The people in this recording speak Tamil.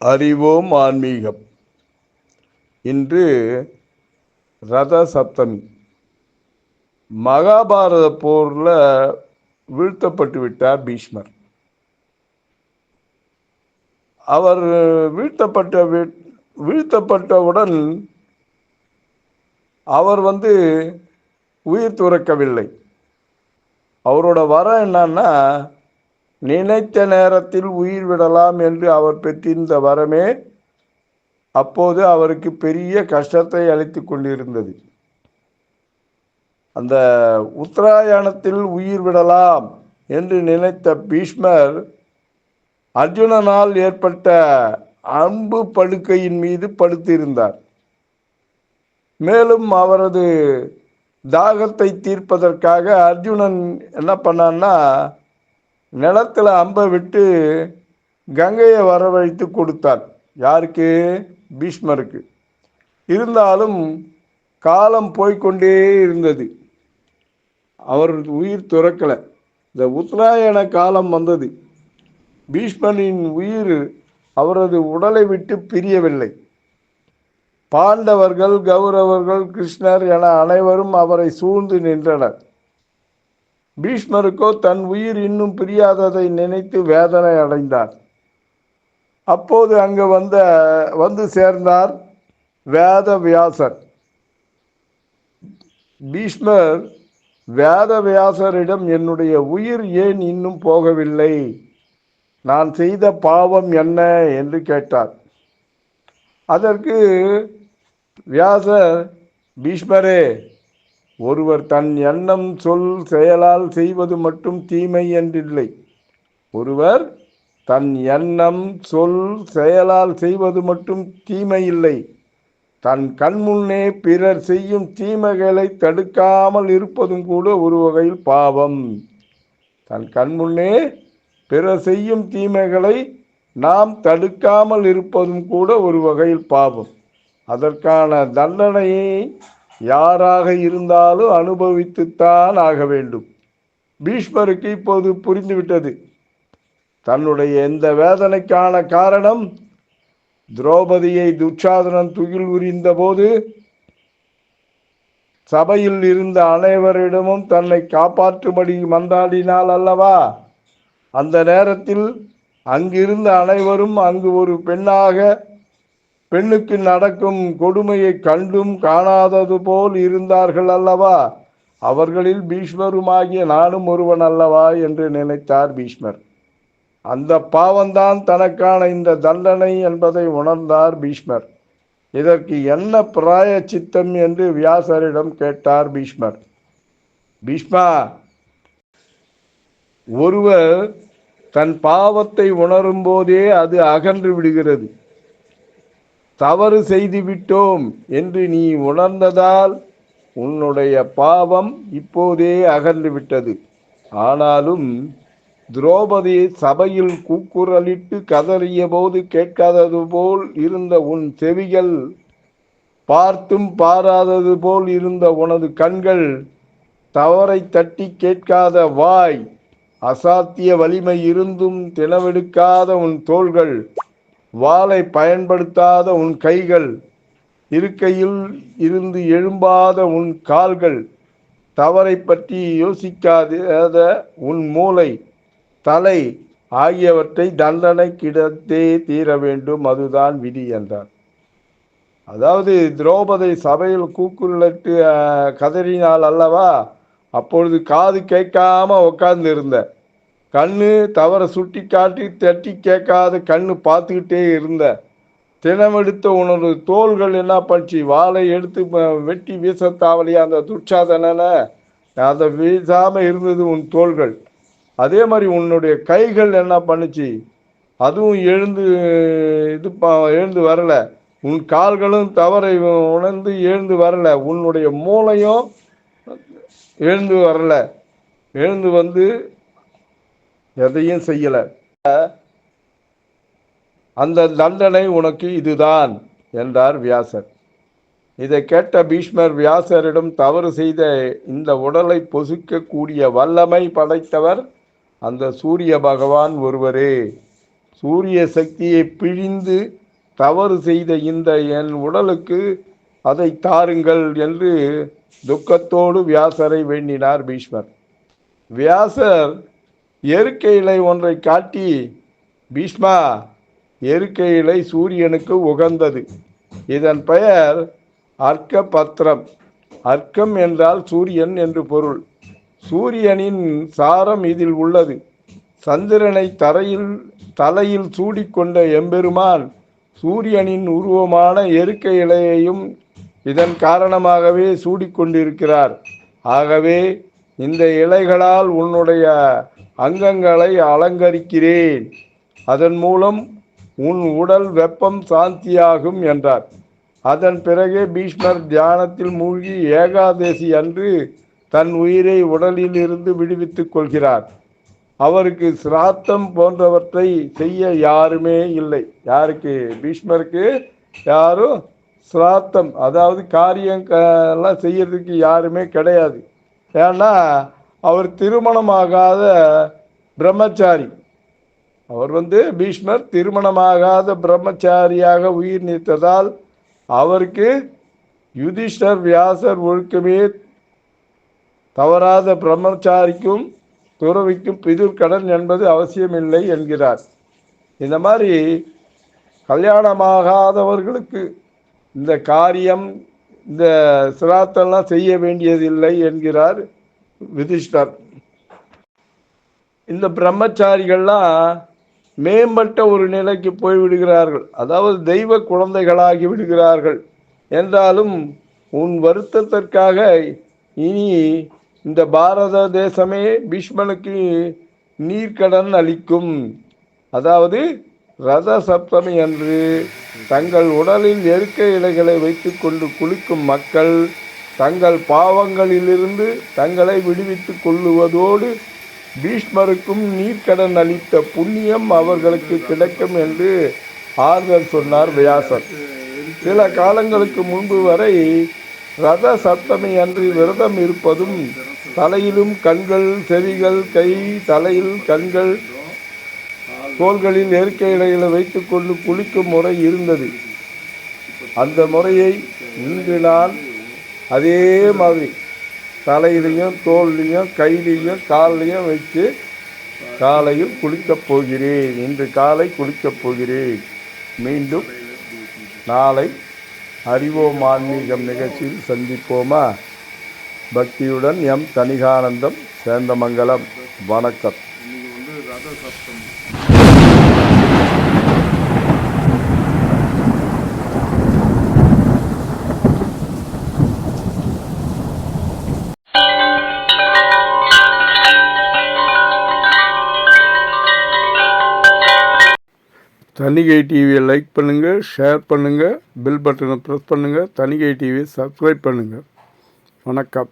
அறிவோம் ஆன்மீகம். இன்று ரத சப்தமி. மகாபாரத போர்ல வீழ்த்தப்பட்டு விட்டார் பீஷ்மர். அவர் வீழ்த்தப்பட்டவுடன் அவர் உயிர் துறக்கவில்லை. அவரோட வரம் என்னன்னா, நினைத்த நேரத்தில் உயிர் விடலாம் என்று அவர் பெற்றிருந்த வரமே அப்போது அவருக்கு பெரிய கஷ்டத்தை அளித்து கொண்டிருந்தது. அந்த உத்தராயணத்தில் உயிர் விடலாம் என்று நினைத்த பீஷ்மர் அர்ஜுனனால் ஏற்பட்ட அம்பு படுக்கையின் மீது படுத்திருந்தார். மேலும் அவரது தாகத்தை தீர்ப்பதற்காக அர்ஜுனன் என்ன பண்ணான்னா, நிலத்தில் அம்பை விட்டு கங்கையை வரவழைத்து கொடுத்தார். யாருக்கு? பீஷ்மருக்கு. இருந்தாலும் காலம் போய்கொண்டே இருந்தது. அவர் உயிர் துறக்கலை. இந்த உத்தராயண காலம் வந்தது. பீஷ்மரின் உயிர் அவரது உடலை விட்டு பிரியவில்லை. பாண்டவர்கள், கௌரவர்கள், கிருஷ்ணர் என அனைவரும் அவரை சூழ்ந்து நின்றனர். பீஷ்மருக்கோ தன் உயிர் இன்னும் பிரியாததை நினைத்து வேதனை அடைந்தார். அப்போது அங்கு வந்து சேர்ந்தார் வேதவியாசர். பீஷ்மர் வேதவியாசரிடம், என்னுடைய உயிர் ஏன் இன்னும் போகவில்லை, நான் செய்த பாவம் என்ன என்று கேட்டார். அதற்கு வியாசர், பீஷ்மரே, ஒருவர் தன் எண்ணம், சொல், செயலால் செய்வது மட்டும் தீமை என்றில்லை. ஒருவர் தன் எண்ணம், சொல், செயலால் செய்வது மட்டும் தீமை இல்லை. தன் கண்முன்னே பிறர் செய்யும் தீமைகளை தடுக்காமல் இருப்பதும் கூட ஒரு வகையில் பாவம். தன் கண்முன்னே பிறர் செய்யும் தீமைகளை நாம் தடுக்காமல் இருப்பதும் கூட ஒரு வகையில் பாவம். அதற்கான தண்டனையை யாராக இருந்தாலும் அனுபவித்துத்தான் ஆக வேண்டும். பீஷ்மருக்கு இப்போது புரிந்துவிட்டது. தன்னுடைய இந்த வேதனைக்கான காரணம், திரௌபதியை துச்சாதனன் துகில் உரிந்த போது சபையில் இருந்த அனைவரிடமும் தன்னை காப்பாற்றும்படி மன்றாடினாள் அல்லவா? அந்த நேரத்தில் அங்கிருந்த அனைவரும் அங்கு ஒரு பெண்ணுக்கு நடக்கும் கொடுமையை கண்டும் காணாதது போல் இருந்தார்கள் அல்லவா? அவர்களில் பீஷ்மருமாகிய நானும் ஒருவன் அல்லவா என்று நினைத்தார் பீஷ்மர். அந்த பாவம்தான் தனக்கான இந்த தண்டனை என்பதை உணர்ந்தார் பீஷ்மர். இதற்கு என்ன பிராயச்சித்தம் என்று வியாசரிடம் கேட்டார் பீஷ்மர். பீஷ்மா, ஒருவர் தன் பாவத்தை உணரும் போதே அது அகன்று விடுகிறது. தவறு செய்து விட்டோம் என்று நீ உணர்ந்ததால் உன்னுடைய பாவம் இப்போதே அகன்று விட்டது. ஆனாலும் திரௌபதி சபையில் கூக்குரலிட்டு கதறிய போது கேட்காதது போல் இருந்த உன் செவிகள், பார்த்தும் பாராதது போல் இருந்த உனது கண்கள், தவறை தட்டி கேட்காத வாய், அசாத்திய வலிமை இருந்தும் தினவெடுக்காத உன் தோள்கள், வாளை பயன்படுத்தாத உன் கைகள், இருக்கையில் இருந்து எழும்பாத உன் கால்கள், தவறை பற்றி யோசிக்காத உன் மூளை, தலை ஆகியவற்றை தண்டனை கிடத்தே தீர வேண்டும். அதுதான் விதி என்றார். அதாவது திரௌபதி சபையில் கூக்குரலிட்டு கதறினாள் அல்லவா? அப்பொழுது காது கேட்காம உட்கார்ந்து இருந்த, கண்ணு தவற சுட்டி காட்டி தட்டி கேட்காத கண்ணு பார்த்துக்கிட்டே இருந்த, தினமெடுத்த உனது தோள்கள் என்ன பண்ணி வாளை எடுத்து வெட்டி வீசத்தாவலியா அந்த துச்சாதனனை, அதை வீசாம இருந்தது உன் தோள்கள். அதே மாதிரி உன்னுடைய கைகள் என்ன பண்ணுச்சு, அதுவும் எழுந்து வரல. உன் கால்களும் தவறை உணர்ந்து எழுந்து வரல. உன்னுடைய மூளையும் எழுந்து வரல. எழுந்து வந்து எதையும் செய்யல. அந்த தண்டனை உனக்கு இதுதான் என்றார் வியாசர். இதை கேட்ட பீஷ்மர் வியாசரிடம், தவறு செய்த இந்த உடலை பொசுக்கக்கூடிய வல்லமை படைத்தவர் அந்த சூரிய பகவான் ஒருவரே. சூரிய சக்தியை பிழிந்து தவறு செய்த இந்த என் உடலுக்கு அதை தாருங்கள் என்று துக்கத்தோடு வியாசரை வேண்டினார் பீஷ்மர். வியாசர் எருக்கை இலை ஒன்றை காட்டி, பீஷ்மா, எருக்கை இலை சூரியனுக்கு உகந்தது. இதன் பெயர் அர்க்க பத்திரம். அர்க்கம் என்றால் சூரியன் என்று பொருள். சூரியனின் சாரம் இதில் உள்ளது. சந்திரனை தலையில் சூடிக்கொண்ட எம்பெருமான் சூரியனின் உருவமான எருக்கை இலையையும் இதன் காரணமாகவே சூடிக்கொண்டிருக்கிறார். ஆகவே இந்த இலைகளால் உன்னுடைய அங்கங்களை அலங்கரிக்கிறேன். அதன் மூலம் உன் உடல் வெப்பம் சாந்தியாகும் என்றார். அதன் பிறகே பீஷ்மர் தியானத்தில் மூழ்கி ஏகாதசி அன்று தன் உயிரை உடலில் இருந்து விடுவித்துக் கொள்கிறார். அவருக்கு சிராத்தம் போன்றவற்றை செய்ய யாருமே இல்லை. யாருக்கு? பீஷ்மருக்கு யாரும் சிராத்தம், அதாவது காரியம் எல்லாம் செய்யறதுக்கு யாருமே கிடையாது. ஏன்னா அவர் திருமணமாகாத பிரம்மச்சாரி. அவர் பீஷ்மர் திருமணமாகாத பிரம்மச்சாரியாக உயிர் நீத்ததால் அவருக்கு யுதிஷ்டர் வியாசர் ஒழுக்கமே தவறாத பிரம்மச்சாரிக்கும் துறவிக்கும் பிதுர்கடன் என்பது அவசியமில்லை என்கிறார். இந்த மாதிரி கல்யாணமாகாதவர்களுக்கு இந்த காரியம், இந்த சிராத்தெல்லாம் செய்ய வேண்டியதில்லை என்கிறார் யுதிஷ்டர். இந்த பிரம்மச்சாரிகள்லாம் மேம்பட்ட ஒரு நிலைக்கு போய்விடுகிறார்கள், அதாவது தெய்வ குழந்தைகளாகி விடுகிறார்கள். என்றாலும் உன் வருத்தத்திற்காக இனி இந்த பாரத தேசமே பீஷ்மனுக்கு நீர்க்கடன் அளிக்கும். அதாவது ரத சப்தமி அன்று தங்கள் உடலில் எருக்கை இலைகளை வைத்து கொண்டு குளிக்கும் மக்கள் தங்கள் பாவங்களிலிருந்து தங்களை விடுவித்துக் கொள்ளுவதோடு பீஷ்மருக்கும் நீர்க்கடன் அளித்த புண்ணியம் அவர்களுக்கு கிடைக்கும் என்று ஆறுதல் சொன்னார் வியாசர். சில காலங்களுக்கு முன்பு வரை ரத சப்தமி அன்று விரதம் இருப்பதும் தலையிலும் கண்கள், செவிகள், கை, தலையில் கண்கள், தோள்களில் எருக்கை இலைகளை வைத்துக் கொண்டு குளிக்கும் முறை இருந்தது. அந்த முறையை இன்று நான் அதே மாதிரி தலையிலையும் தோல்லையும் கையிலையும் காலையும் வச்சு காலையில் குளிக்கப் போகிறேன். இன்று காலை குளிக்கப் போகிறேன். மீண்டும் நாளை அறிவோம் ஆன்மீகம் நிகழ்ச்சியில் சந்திப்போமா? பக்தியுடன் எம் தணிகானந்தம், சேந்தமங்கலம். வணக்கம். தணிகை டிவியை லைக் பண்ணுங்கள், ஷேர் பண்ணுங்கள், பெல் பட்டனை ப்ரெஸ் பண்ணுங்கள். தணிகை டிவியை சப்ஸ்கிரைப் பண்ணுங்கள். வணக்கம்.